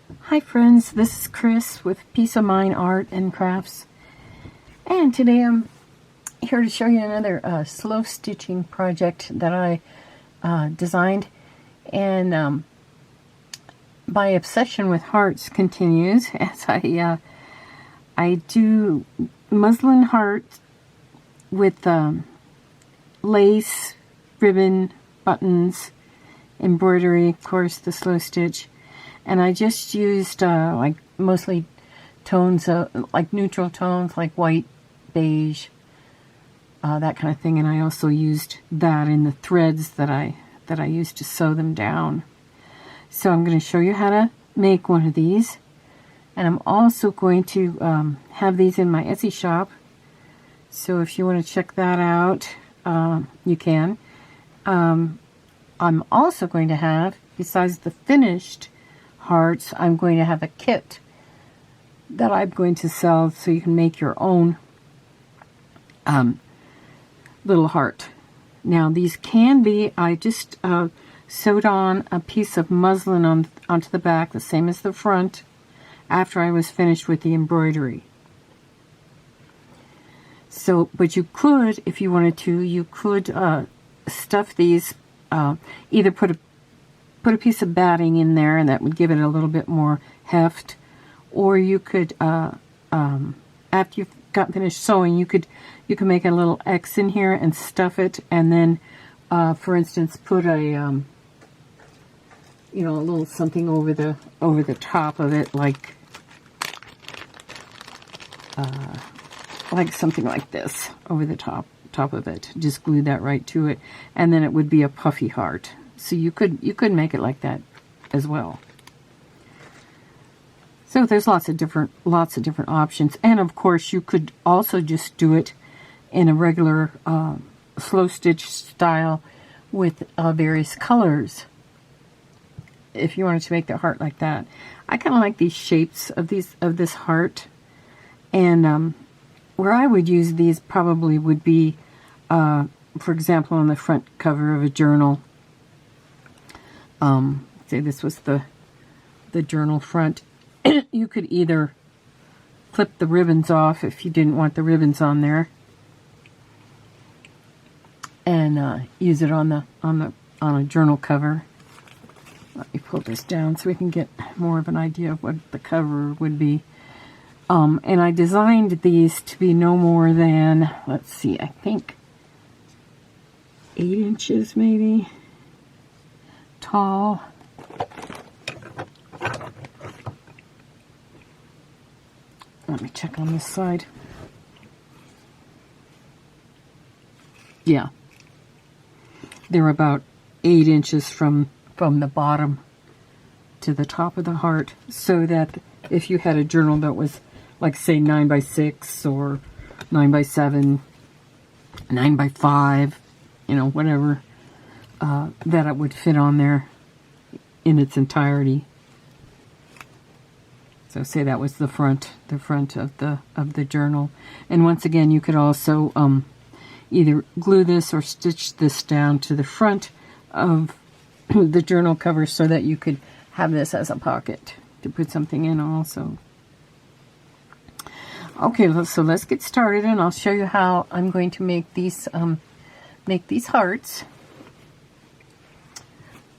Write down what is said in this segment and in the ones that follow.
Hi friends, this is Chris with Peace of Mind Art and Crafts, and today I'm here to show you another slow stitching project that I designed. And my obsession with hearts continues as I do muslin hearts with lace, ribbon, buttons, embroidery, of course the slow stitch. And I just used like mostly tones, like neutral tones, like white, beige, that kind of thing. And I also used that in the threads that I used to sew them down. So I'm going to show you how to make one of these. And I'm also going to have these in my Etsy shop. So if you want to check that out, you can. I'm also going to have, besides the finished hearts, I'm going to have a kit that I'm going to sell so you can make your own little heart. Now these can be, I just sewed on a piece of muslin onto the back, the same as the front, after I was finished with the embroidery. So, but you could, if you wanted to, you could stuff these, either put a piece of batting in there, and that would give it a little bit more heft. Or you could, after you've got finished sewing, you could make a little X in here and stuff it, and then, for instance, put a, a little something over the top of it, like something like this over the top of it. Just glue that right to it, and then it would be a puffy heart. So you could make it like that as well. So there's lots of different options, and of course you could also just do it in a regular slow stitch style with various colors. If you wanted to make the heart like that, I kind of like these shapes of this heart, and where I would use these probably would be, for example, on the front cover of a journal. Say this was the journal front. You could either clip the ribbons off if you didn't want the ribbons on there, and use it on a journal cover. Let me pull this down so we can get more of an idea of what the cover would be. And I designed these to be no more than, let's see, I think 8 inches maybe tall. Let me check on this side. Yeah, they're about 8 inches from the bottom to the top of the heart, so that if you had a journal that was, like, say 9x6 or 9x7, 9x5, whatever, that it would fit on there in its entirety. So say that was the front of the journal. And once again, you could also either glue this or stitch this down to the front of the journal cover so that you could have this as a pocket to put something in also. Okay, so let's get started, and I'll show you how I'm going to make these hearts.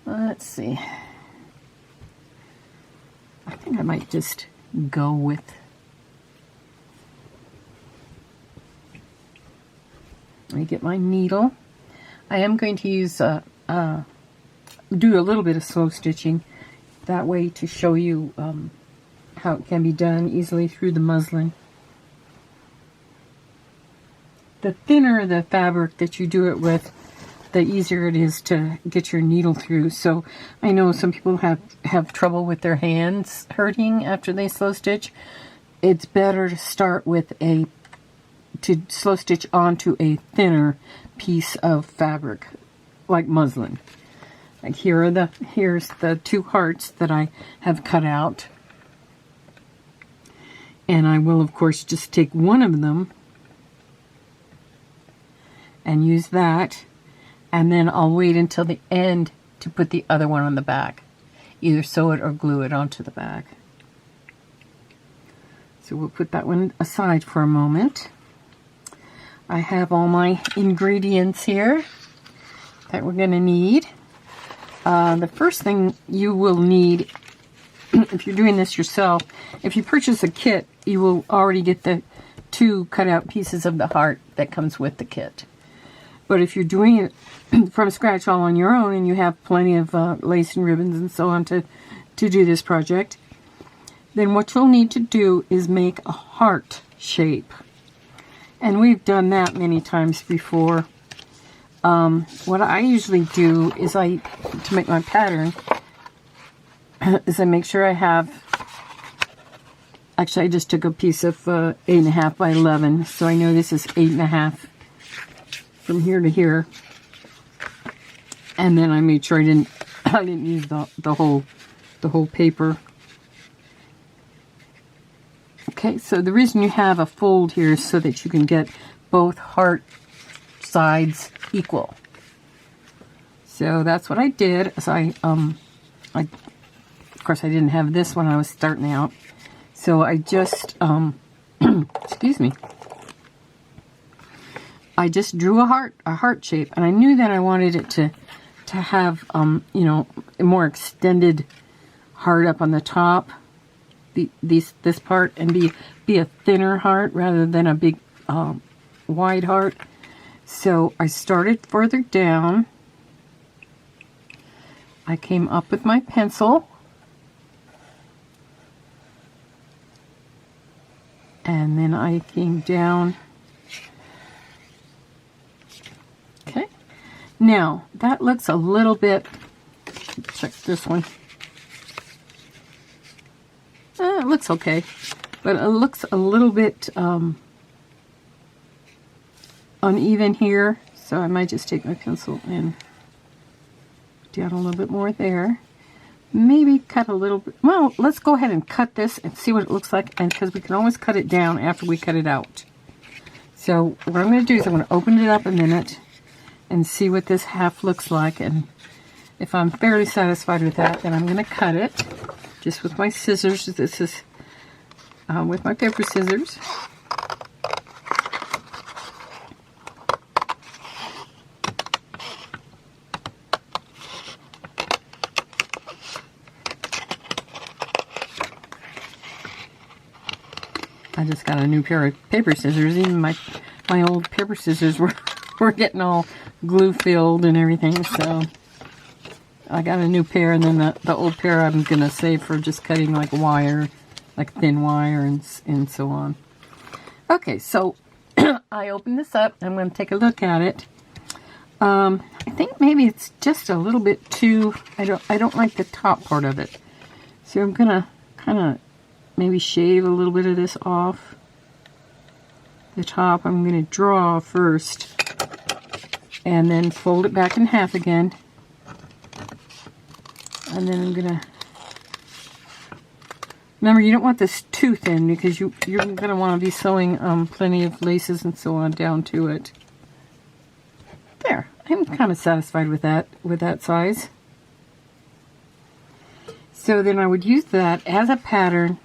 Let's see. I think I might just go with let me get my needle. I am going to use do a little bit of slow stitching that way to show you how it can be done easily through the muslin. The thinner the fabric that you do it with, the easier it is to get your needle through. So I know some people have trouble with their hands hurting after they slow stitch. It's better to start with to slow stitch onto a thinner piece of fabric, like muslin. Like here's the 2 hearts that I have cut out. And I will, of course, just take one of them and use that, and then I'll wait until the end to put the other one on the back. either sew it or glue it onto the back. So we'll put that one aside for a moment. I have all my ingredients here that we're going to need. The first thing you will need, if you're doing this yourself, if you purchase a kit, you will already get the 2 cut out pieces of the heart that comes with the kit. But if you're doing it from scratch all on your own and you have plenty of lace and ribbons and so on to do this project, then what you'll need to do is make a heart shape. And we've done that many times before. What I usually do is to make my pattern, is I make sure I have, actually I just took a piece of 8.5 by 11, so I know this is 8.5 from here to here. And then I made sure I didn't use the whole paper. Okay, so the reason you have a fold here is so that you can get both heart sides equal. So that's what I did. So of course I didn't have this when I was starting out. So I just, excuse me. I just drew a heart shape, and I knew that I wanted it to have, you know, a more extended heart up on the top. This part, and be a thinner heart rather than a big wide heart. So I started further down. I came up with my pencil, and then I came down. Okay, now that looks a little bit, check this one. It looks okay, but it looks a little bit uneven here, so I might just take my pencil and down a little bit more there. Maybe cut a little bit. Well, let's go ahead and cut this and see what it looks like, and because we can always cut it down after we cut it out. So what I'm going to do is I'm going to open it up a minute and see what this half looks like, and if I'm fairly satisfied with that, then I'm going to cut it. Just with my scissors. This is with my paper scissors. I just got a new pair of paper scissors. Even my old paper scissors were getting all glue filled and everything, so I got a new pair, and then the old pair I'm going to save for just cutting like wire, like thin wire and so on. Okay, so I opened this up. I'm going to take a look at it. I think maybe it's just a little bit too, I don't like the top part of it. So I'm going to kind of maybe shave a little bit of this off the top. I'm going to draw first and then fold it back in half again. And then I'm going to, remember, you don't want this too thin because you're going to want to be sewing plenty of laces and so on down to it. There, I'm kind of satisfied with that size. So then I would use that as a pattern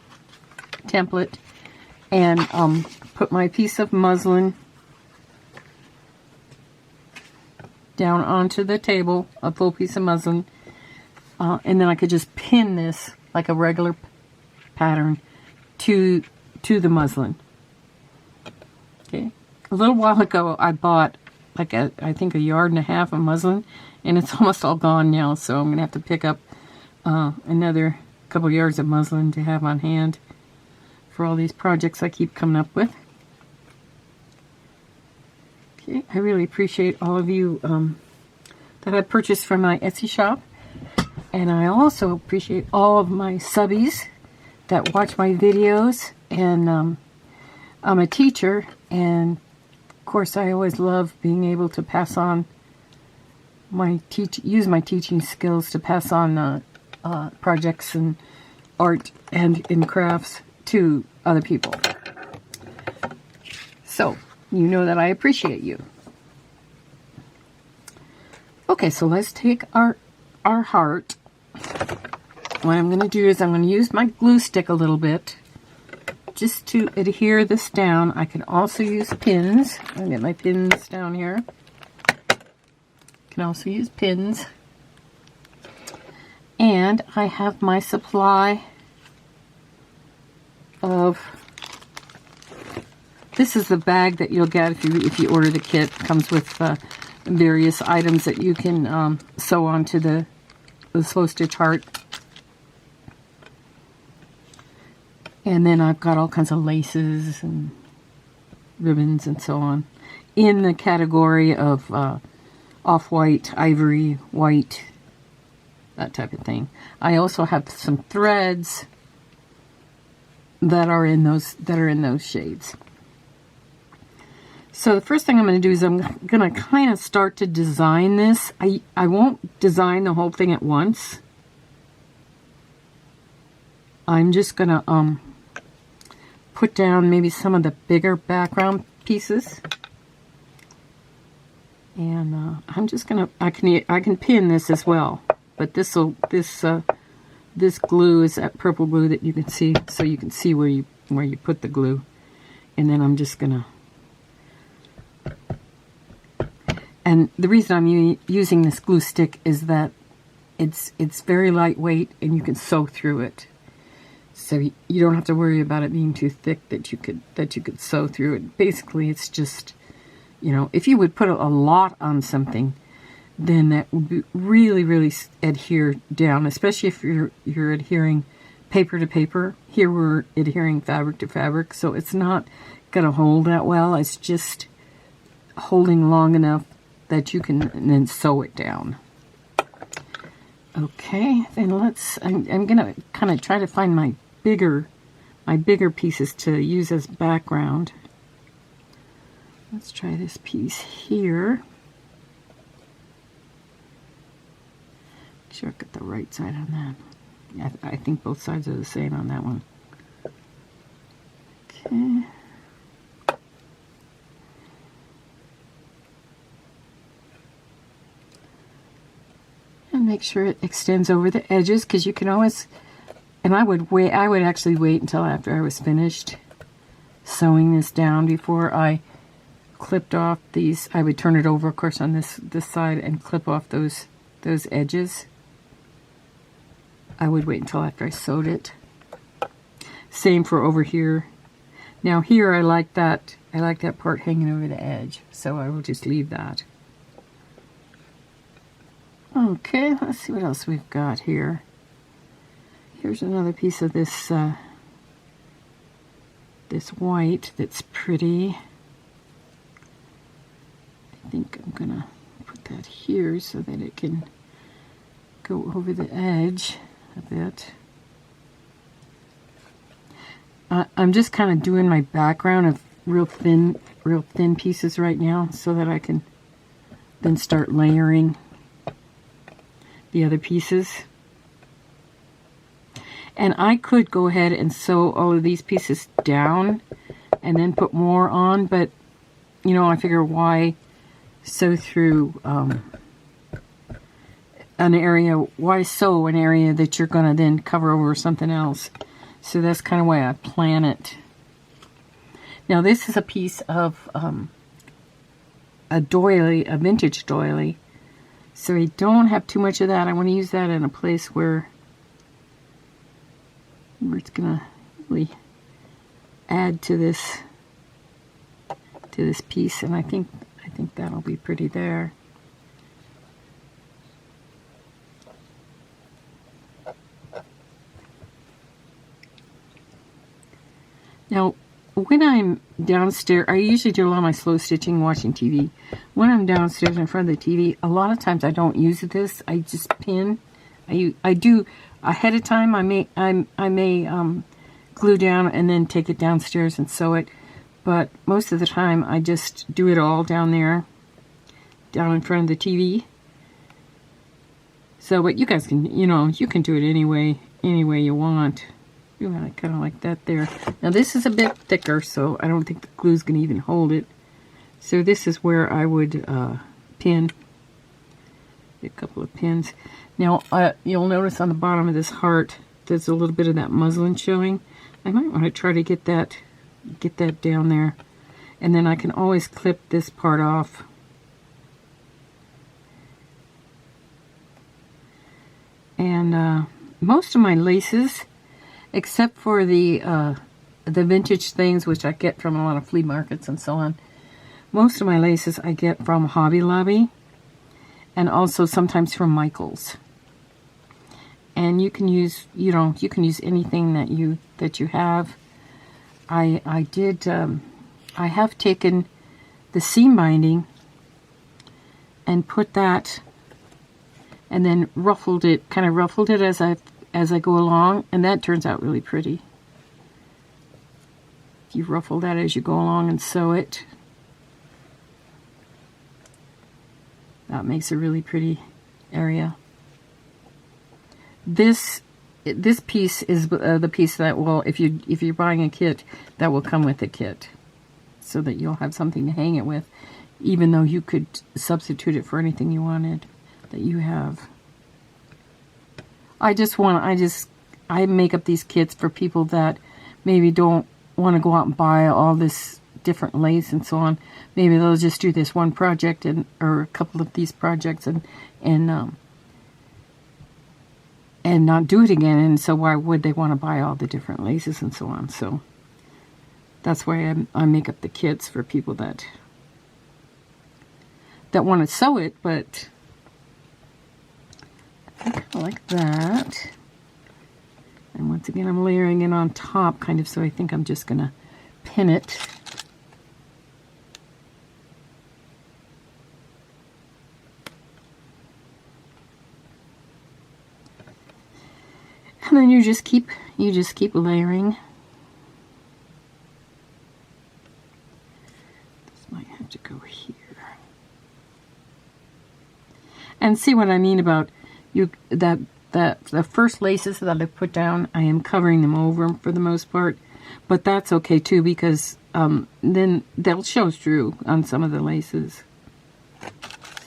template and put my piece of muslin down onto the table, a full piece of muslin. And then I could just pin this like a regular pattern to the muslin. Okay. A little while ago, I bought like I think 1.5 yards of muslin, and it's almost all gone now. So I'm gonna have to pick up another couple yards of muslin to have on hand for all these projects I keep coming up with. Okay. I really appreciate all of you that I purchased from my Etsy shop. And I also appreciate all of my subbies that watch my videos. And I'm a teacher, and of course I always love being able to pass on use my teaching skills to pass on projects and art and in crafts to other people. So you know that I appreciate you. Okay, so let's take our heart. what I'm going to do is I'm going to use my glue stick a little bit just to adhere this down. I can also use pins. I'll get my pins down here. Can also use pins. And I have my supply of, this is the bag that you'll get if you order the kit. It comes with various items that you can sew onto the slow stitch heart. And then I've got all kinds of laces and ribbons and so on in the category of off-white, ivory, white, that type of thing. I also have some threads that are in those shades. So the first thing I'm going to do is I'm going to kind of start to design this. I won't design the whole thing at once. I'm just going to put down maybe some of the bigger background pieces. And I'm just going to, I can pin this as well. But this glue is that purple glue that you can see, so you can see where you put the glue. And then I'm just going to, and the reason I'm using this glue stick is that it's very lightweight and you can sew through it. So you don't have to worry about it being too thick that you could sew through it. Basically, it's just, you know, if you would put a lot on something, then that would be really adhere down, especially if you're adhering paper to paper. Here we're adhering fabric to fabric, so it's not going to hold that well. It's just holding long enough that you can then sew it down. Okay, then I'm going to kind of try to find my bigger pieces to use as background. Let's try this piece here. Make sure I got the right side on that. Yeah, I think both sides are the same on that one. Okay. And make sure it extends over the edges, because you can always, and I would actually wait until after I was finished sewing this down before I clipped off these. I would turn it over, of course, on this side and clip off those edges. I would wait until after I sewed it. Same for over here. Now here I like that part hanging over the edge, so I will just leave that. Okay, let's see what else we've got here. Here's another piece of this this white that's pretty. I think I'm gonna put that here so that it can go over the edge a bit. I'm just kind of doing my background of real thin pieces right now, so that I can then start layering the other pieces. And I could go ahead and sew all of these pieces down and then put more on, but you know, I figure why sew through an area, why sew an area that you're going to then cover over something else. So that's kind of why I plan it. Now this is a piece of a doily, a vintage doily. So I don't have too much of that. I want to use that in a place where it's going to really add to this piece, and I think that'll be pretty there. Now, when I'm downstairs, I usually do a lot of my slow stitching watching TV. When I'm downstairs in front of the TV, a lot of times I don't use this. I just pin. I do ahead of time. I may glue down and then take it downstairs and sew it. But most of the time, I just do it all down there, down in front of the TV. So, but you guys can, you can do it any way you want. Kind of like that there. Now this is a bit thicker, so I don't think the glue's going to even hold it. So this is where I would pin. a couple of pins. Now, you'll notice on the bottom of this heart, there's a little bit of that muslin showing. I might want to try to get that down there. And then I can always clip this part off. And most of my laces, except for the vintage things, which I get from a lot of flea markets and so on, most of my laces I get from Hobby Lobby, and also sometimes from Michael's. And you can use, you can use anything that you have. I have taken the seam binding and put that, and then ruffled it, kind of ruffled it as I go along, and that turns out really pretty. You ruffle that as you go along and sew it. That makes a really pretty area. This piece is the piece that will, if you're buying a kit, that will come with the kit, so that you'll have something to hang it with, even though you could substitute it for anything you wanted that you have. I make up these kits for people that maybe don't want to go out and buy all this different lace and so on. Maybe they'll just do this one project or a couple of these projects and not do it again. And so why would they want to buy all the different laces and so on? So that's why I make up the kits for people that want to sew it, but I think I like that. And once again, I'm layering it on top, kind of, so I think I'm just going to pin it. And then you just keep layering. This might have to go here. And see what I mean about the first laces that I put down, I am covering them over for the most part, but that's okay too, because then they'll show through on some of the laces.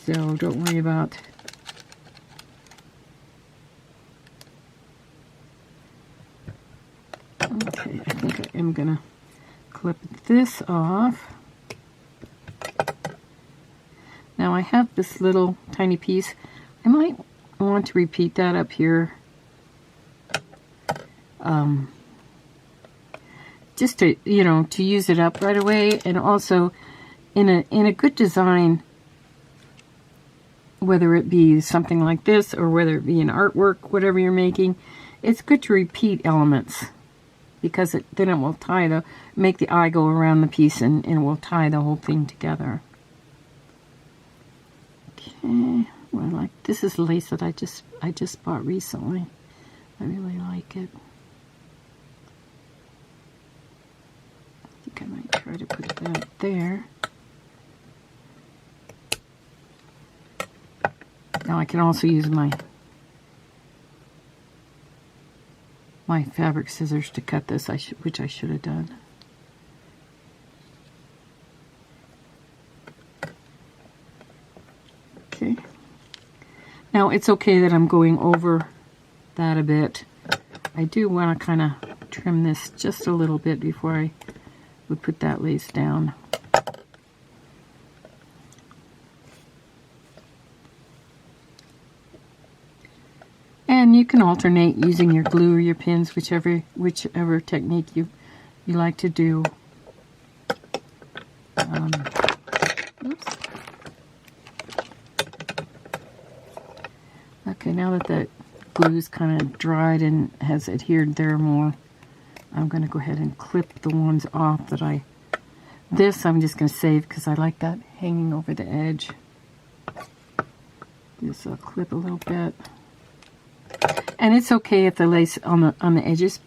So don't worry about. Okay, I think I am gonna clip this off. Now I have this little tiny piece. I might want to repeat that up here, just to to use it up right away, and also in a good design, whether it be something like this or whether it be an artwork, whatever you're making, it's good to repeat elements, because then it will make the eye go around the piece, and it will tie the whole thing together. Okay. Well, this is lace that I just bought recently. I really like it. I think I might try to put that there. Now I can also use my fabric scissors to cut this, which I should have done. Okay. Now, it's okay that I'm going over that a bit. I do want to kind of trim this just a little bit before I would put that lace down. And you can alternate using your glue or your pins, whichever technique you like to do. Oops. Okay, now that the glue's kind of dried and has adhered there more, I'm going to go ahead and clip the ones off that this I'm just going to save because I like that hanging over the edge. Just clip a little bit. And it's okay if the lace on the edges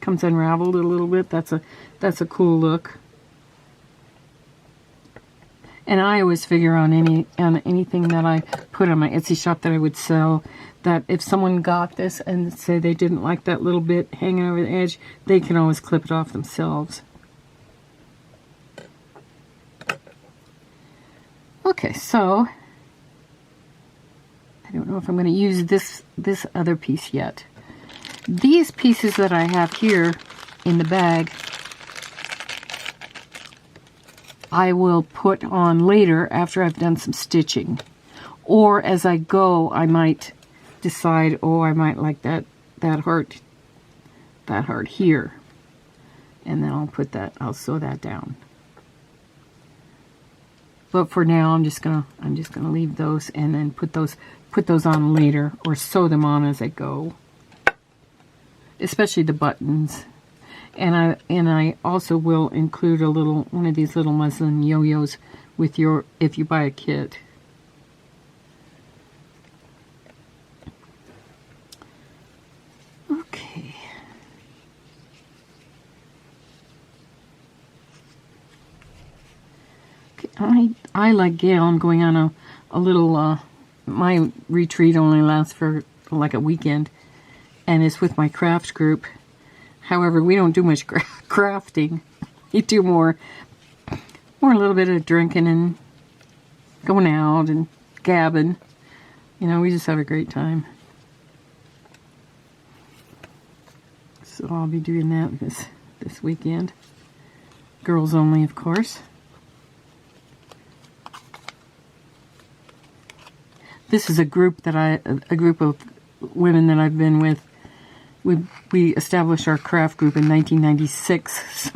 comes unraveled a little bit. That's a cool look. And I always figure on anything that I put on my Etsy shop that I would sell, that if someone got this and say they didn't like that little bit hanging over the edge, they can always clip it off themselves. Okay, so don't know if I'm going to use this other piece yet. These pieces that I have here in the bag, I will put on later after I've done some stitching. Or as I go, I might decide, oh, I might like that heart here. And then I'll sew that down. But for now, I'm just gonna leave those and then put those on later, or sew them on as I go. Especially the buttons. And I also will include one of these little muslin yo-yos with if you buy a kit. Okay. I like Gail, I'm going on a little, my retreat only lasts for like a weekend, and it's with my craft group. However, we don't do much crafting. We do more a little bit of drinking and going out and gabbing. You know, we just have a great time. So I'll be doing that this weekend. Girls only, of course. This is a group of women that I've been with. We established our craft group in 1996,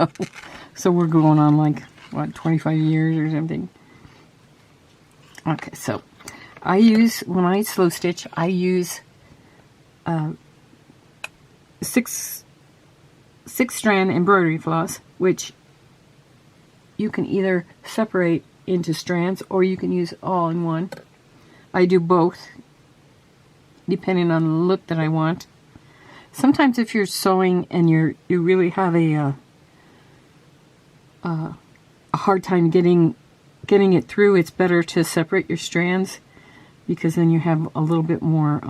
so we're going on like, what, 25 years or something. Okay, so when I slow stitch, I use 6-strand embroidery floss, which you can either separate into strands or you can use all in one. I do both, depending on the look that I want. Sometimes if you're sewing and you really have a hard time getting it through, it's better to separate your strands, because then you have a little bit more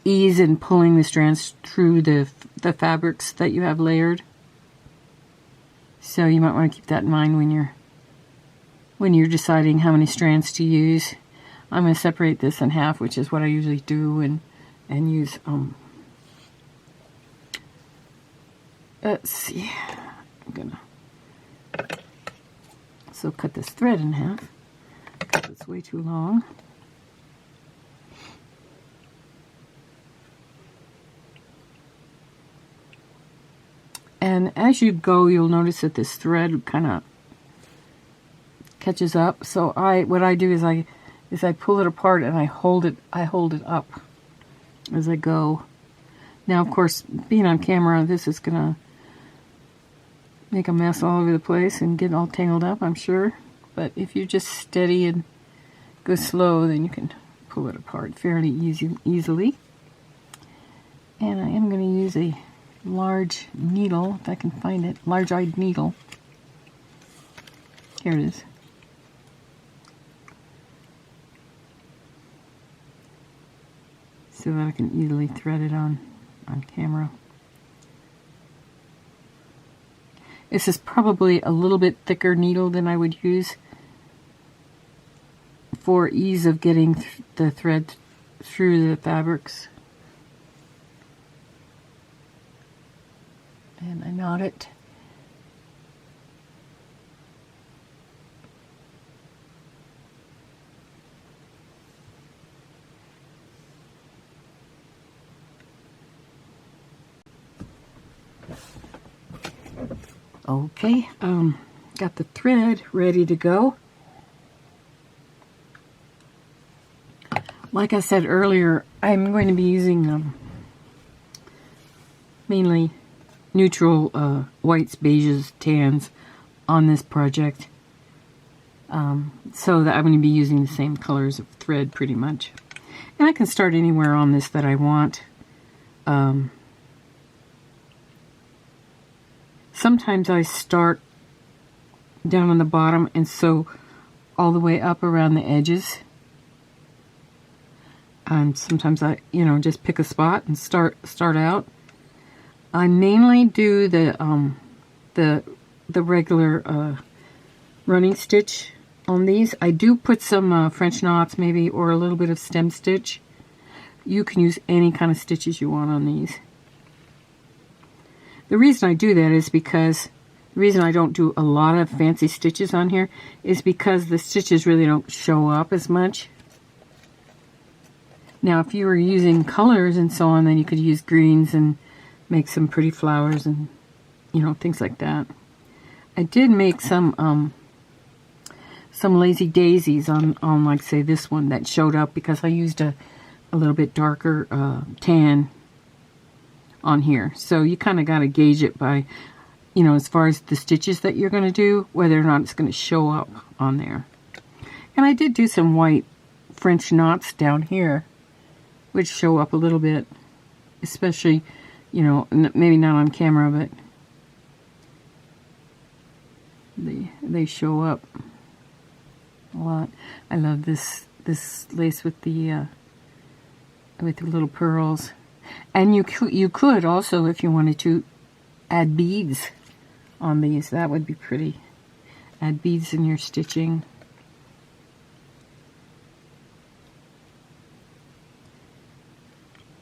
ease in pulling the strands through the fabrics that you have layered. So you might want to keep that in mind when you're deciding how many strands to use. I'm going to separate this in half, which is what I usually do, and use, let's see, so cut this thread in half, because it's way too long. And as you go, you'll notice that this thread kind of catches up. So what I do is I pull it apart and I hold it up as I go. Now, of course, being on camera, this is gonna make a mess all over the place and get all tangled up, I'm sure. But if you're just steady and go slow, then you can pull it apart fairly easily. And I am going to use a large needle, if I can find it, large-eyed needle. Here it is. So that I can easily thread it on camera. This is probably a little bit thicker needle than I would use for ease of getting the thread through the fabrics. And I knot it. Okay, got the thread ready to go. Like I said earlier, I'm going to be using mainly neutral whites, beiges, tans on this project. So that I'm going to be using the same colors of thread pretty much. And I can start anywhere on this that I want. Sometimes I start down on the bottom and sew all the way up around the edges. Sometimes I, just pick a spot and start out. I mainly do the regular running stitch on these. I do put some French knots maybe, or a little bit of stem stitch. You can use any kind of stitches you want on these. The reason I do that is because, the reason I don't do a lot of fancy stitches on here is because the stitches really don't show up as much. Now if you were using colors and so on, then you could use greens and make some pretty flowers and, you know, things like that. I did make some lazy daisies on like say this one that showed up because I used a little bit darker tan on here. So you kind of got to gauge it by, you know, as far as the stitches that you're going to do, whether or not it's going to show up on there. And I did do some white French knots down here, which show up a little bit, especially, you know, maybe not on camera, but they show up a lot. I love this lace with the little pearls. And you could also, if you wanted to, add beads on these. That would be pretty. Add beads in your stitching.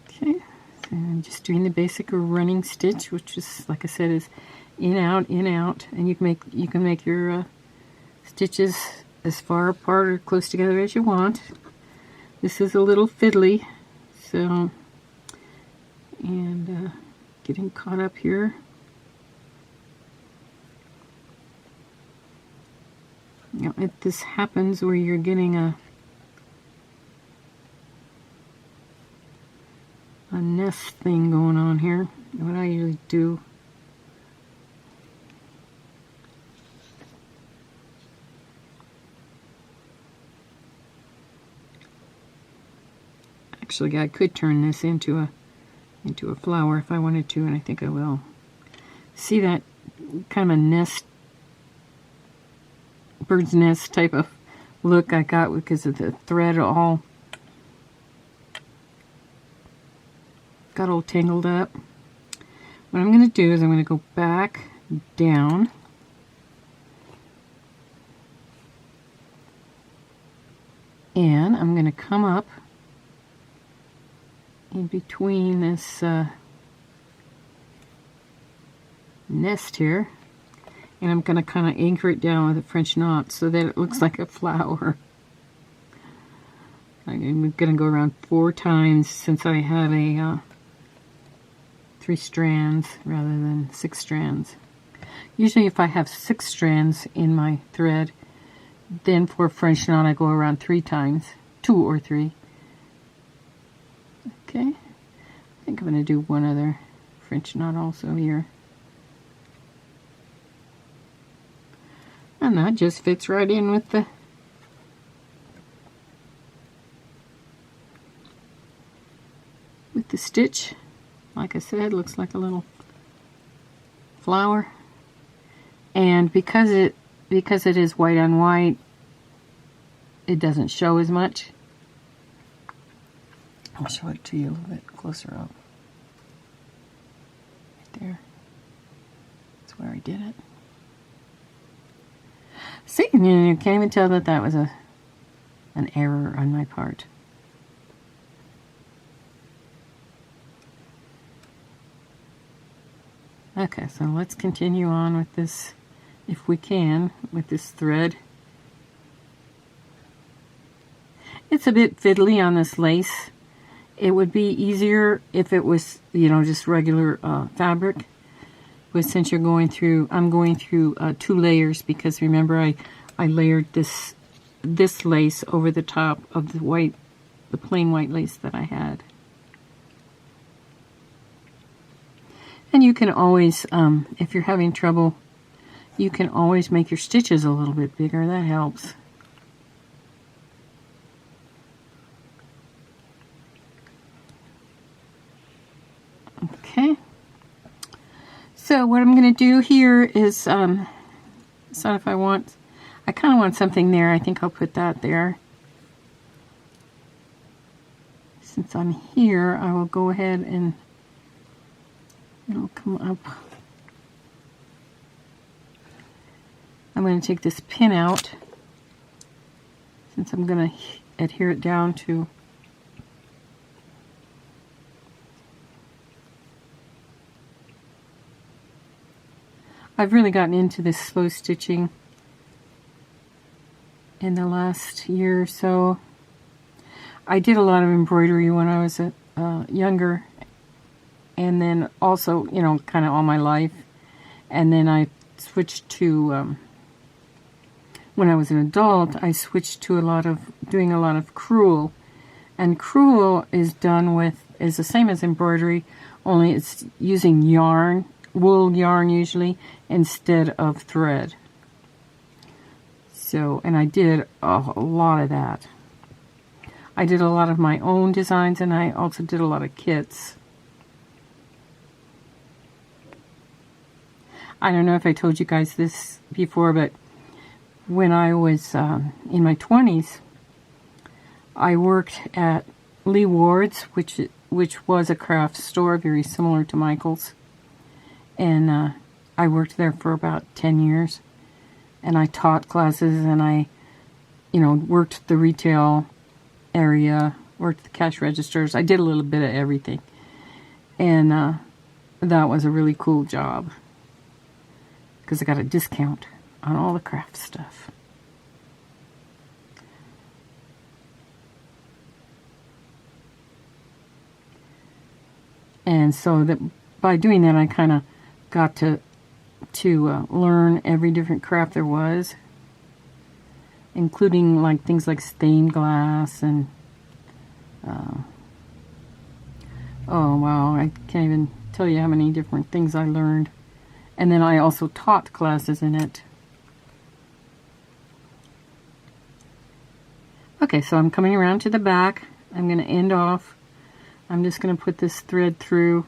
Okay, so I'm just doing the basic running stitch, which is, like I said, is in, out, and you can make your stitches as far apart or close together as you want. This is a little fiddly, so, and getting caught up here. You know, if this happens where you're getting a nest thing going on here, what I usually do, actually I could turn this into a flower if I wanted to, and I think I will. See that kind of nest, bird's nest type of look I got because of the thread all got all tangled up. What I'm going to do is I'm going to go back down and I'm going to come up in between this nest here, and I'm going to kind of anchor it down with a French knot so that it looks like a flower. I'm going to go around 4 times since I had a 3 strands rather than 6 strands. Usually if I have 6 strands in my thread, then for a French knot I go around 3 times, 2 or 3. Okay, I think I'm going to do one other French knot also here. And that just fits right in with the stitch. Like I said, looks like a little flower. And because it is white on white, it doesn't show as much. I'll show it to you a little bit closer up. Right there. That's where I did it. See, you can't even tell that that was an error on my part. Okay, so let's continue on with this, if we can, with this thread. It's a bit fiddly on this lace. It would be easier if it was, you know, just regular fabric. But since you're going through, I'm going through 2 layers because remember I layered this lace over the top of the plain white lace that I had. And you can always, if you're having trouble, you can always make your stitches a little bit bigger. That helps. Okay. So what I'm going to do here is, so if I kind of want something there. I think I'll put that there. Since I'm here, I will go ahead and it'll come up. I'm going to take this pin out since I'm going to adhere it down to I've really gotten into this slow stitching in the last year or so. I did a lot of embroidery when I was younger, and then also, you know, kind of all my life. And then I switched to, when I was an adult, I switched to doing a lot of crewel. And crewel is the same as embroidery, only it's using yarn, wool yarn usually, instead of thread. So, and I did a lot of that. I did a lot of my own designs, and I also did a lot of kits. I don't know if I told you guys this before, but when I was in my 20s, I worked at Lee Ward's, which was a craft store very similar to Michael's. And I worked there for about 10 years. And I taught classes, and I, you know, worked the retail area, worked the cash registers. I did a little bit of everything. And that was a really cool job, because I got a discount on all the craft stuff. And so that by doing that, I kind of got to learn every different craft there was, including like things like stained glass and oh wow, I can't even tell you how many different things I learned. And then I also taught classes in it. Okay, so I'm coming around to the back. I'm going to end off. I'm just going to put this thread through,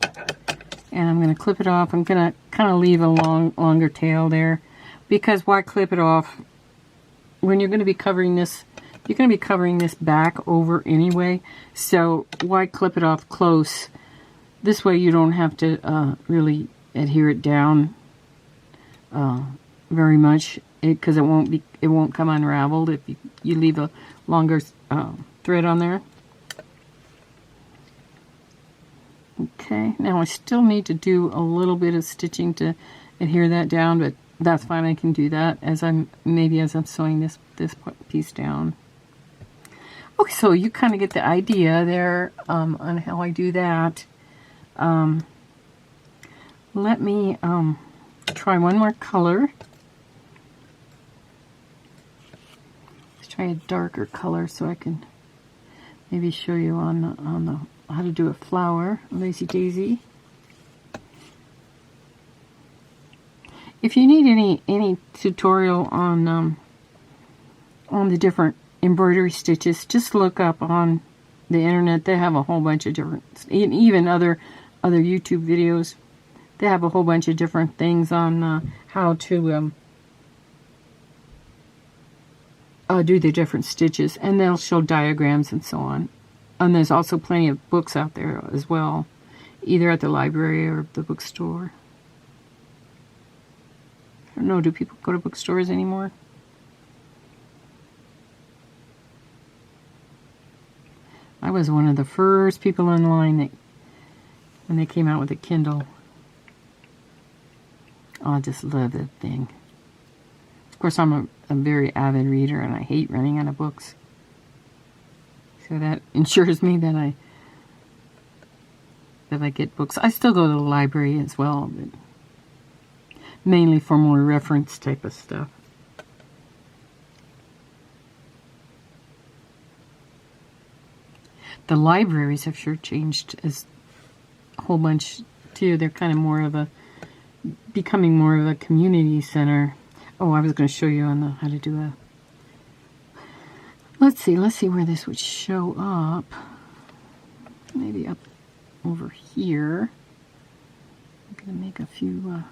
and I'm going to clip it off. I'm going to kind of leave a longer tail there, because why clip it off when you're going to be covering this? You're going to be covering this back over anyway, so why clip it off close? This way you don't have to really adhere it down very much, because it won't come unraveled if you leave a longer thread on there. Okay, now I still need to do a little bit of stitching to adhere that down, but that's fine. I can do that as I'm sewing this piece down. Okay, so you kind of get the idea there on how I do that. Let me try one more color. Let's try a darker color so I can maybe show you on the how to do a flower, Lazy Daisy. If you need any tutorial on the different embroidery stitches, just look up on the internet. They have a whole bunch of different, even other YouTube videos. They have a whole bunch of different things on how to do the different stitches, and they'll show diagrams and so on. And there's also plenty of books out there as well, either at the library or the bookstore. I don't know, do people go to bookstores anymore? I was one of the first people in line when they came out with a Kindle. Oh, I just love that thing. Of course, I'm a very avid reader, and I hate running out of books. So that ensures me that I get books. I still go to the library as well, but mainly for more reference type of stuff. The libraries have sure changed as a whole bunch too. They're kind of becoming more of a community center. Oh, I was going to show you on how to do a. Let's see where this would show up. Maybe up over here. I'm going to make a few.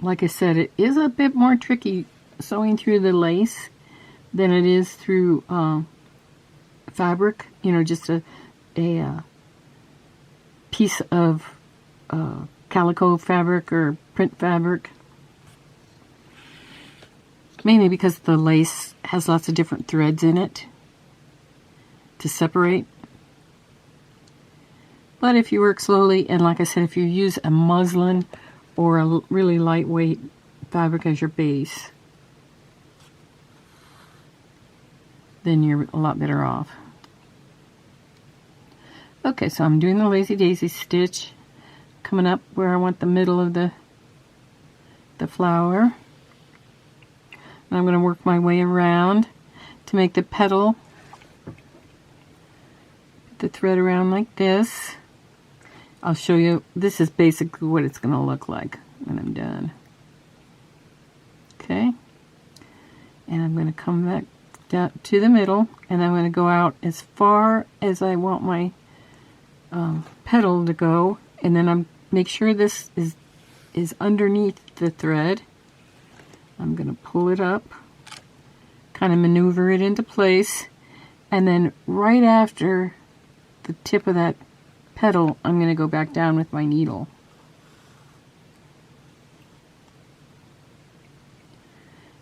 Like I said, it is a bit more tricky sewing through the lace than it is through fabric. You know, just a piece of calico fabric or print fabric. Mainly because the lace has lots of different threads in it to separate. But if you work slowly, and like I said, if you use a muslin or a really lightweight fabric as your base, then you're a lot better off. Okay, so I'm doing the lazy daisy stitch, coming up where I want the middle of the flower. And I'm going to work my way around to make the petal. Put the thread around like this. I'll show you, this is basically what it's going to look like when I'm done. Okay, and I'm going to come back down to the middle, and I'm going to go out as far as I want my petal to go, and then I'm make sure this is underneath the thread. I'm going to pull it up, kind of maneuver it into place, and then right after the tip of that petal, I'm going to go back down with my needle.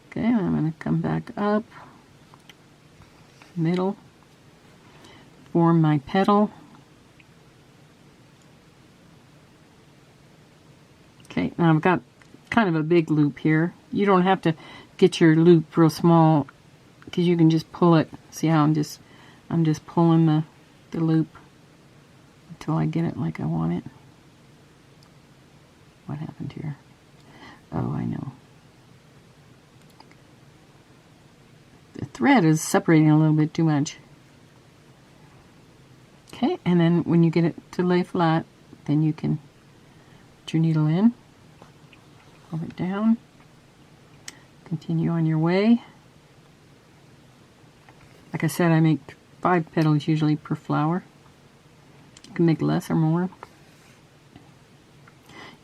Okay, I'm going to come back up, middle, form my petal. Okay, now I've got kind of a big loop here. You don't have to get your loop real small, because you can just pull it. See how I'm just pulling the loop until I get it like I want it. What happened here? Oh, I know. The thread is separating a little bit too much. Okay, and then when you get it to lay flat, then you can put your needle in, pull it down, continue on your way. Like I said, I make 5 petals usually per flower. You can make less or more.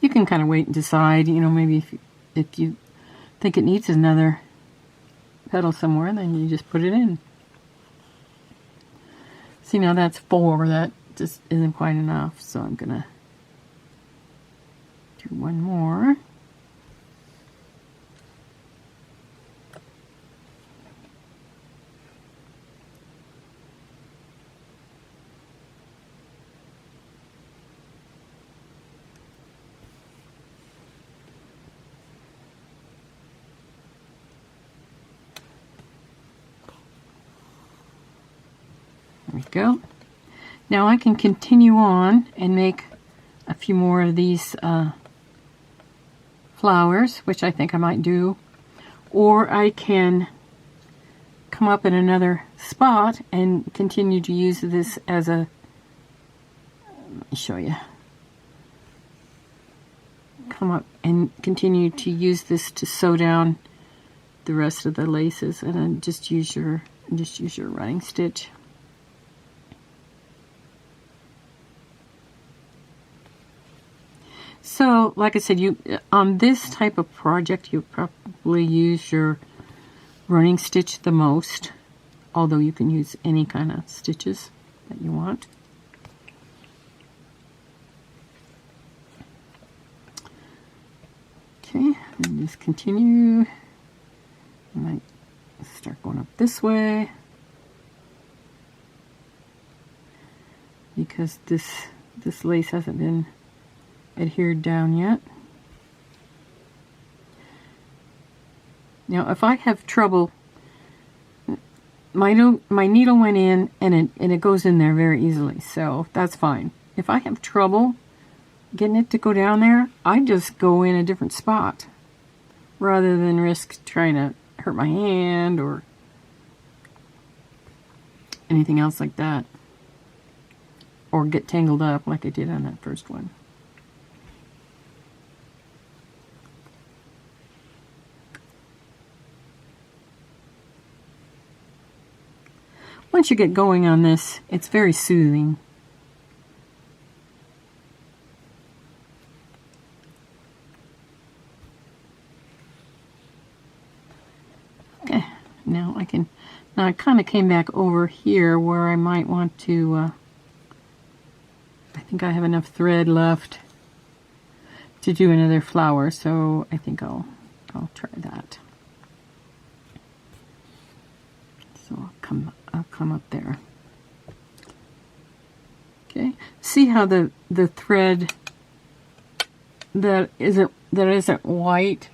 You can kind of wait and decide, you know, maybe if you think it needs another petal somewhere, then you just put it in. See, now that's 4. That just isn't quite enough, so I'm gonna do one more. There we go. Now I can continue on and make a few more of these flowers, which I think I might do, or I can come up in another spot and continue to use this as a, let me show you, come up and continue to use this to sew down the rest of the laces, and then just use your running stitch. So, like I said, you on this type of project, you probably use your running stitch the most, although you can use any kind of stitches that you want. Okay, and just continue. I might start going up this way, because this lace hasn't been adhered down yet. Now, if I have trouble, my needle went in and it goes in there very easily, so that's fine. If I have trouble getting it to go down there, I just go in a different spot rather than risk trying to hurt my hand or anything else like that, or get tangled up like I did on that first one. Once you get going on this, it's very soothing. Okay, now I kind of came back over here where I might want to, I think I have enough thread left to do another flower, so I think I'll try that. So I'll come up there. Okay, see how the thread that isn't white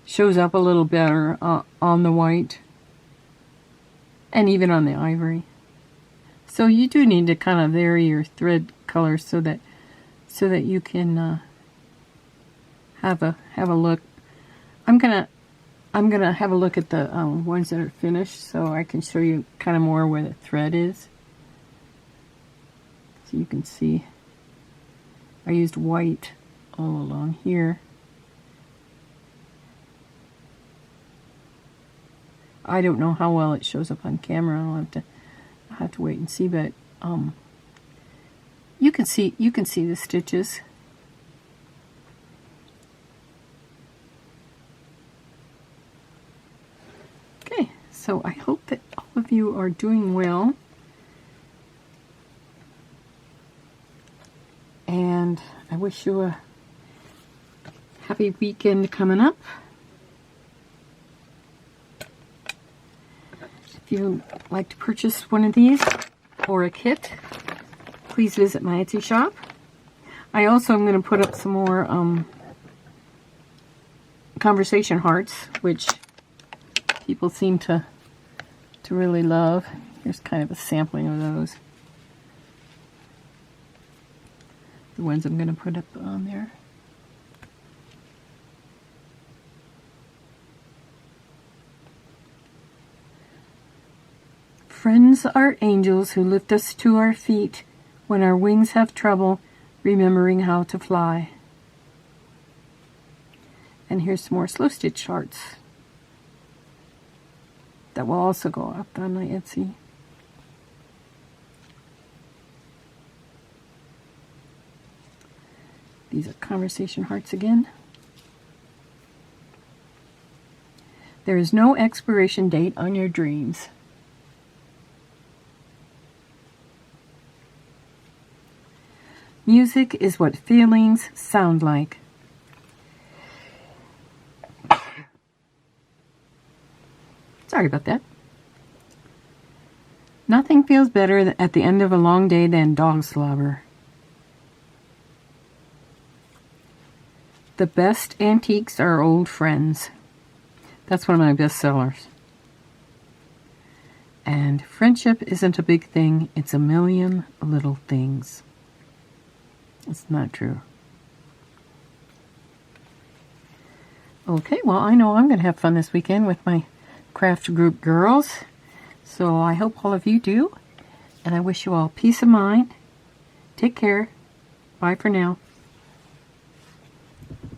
shows up a little better on the white and even on the ivory. So you do need to kind of vary your thread color so that you can have a look. I'm gonna have a look at the ones that are finished so I can show you kind of more where the thread is. So you can see I used white all along here. I don't know how well it shows up on camera. I'll have to wait and see, but you can see the stitches. Okay, so I hope that all of you are doing well. And I wish you a happy weekend coming up. If you'd like to purchase one of these or a kit, please visit my Etsy shop. I also am going to put up some more conversation hearts, which people seem to really love. Here's kind of a sampling of those. The ones I'm going to put up on there. Friends are angels who lift us to our feet when our wings have trouble remembering how to fly. And here's some more slow stitch hearts that will also go up on my Etsy. These are conversation hearts again. There is no expiration date on your dreams. Music is what feelings sound like. Sorry about that. Nothing feels better at the end of a long day than dog slobber. The best antiques are old friends. That's one of my best sellers. And friendship isn't a big thing, it's a million little things. It's not true. Okay, well, I know I'm going to have fun this weekend with my craft group girls. So I hope all of you do. And I wish you all peace of mind. Take care. Bye for now.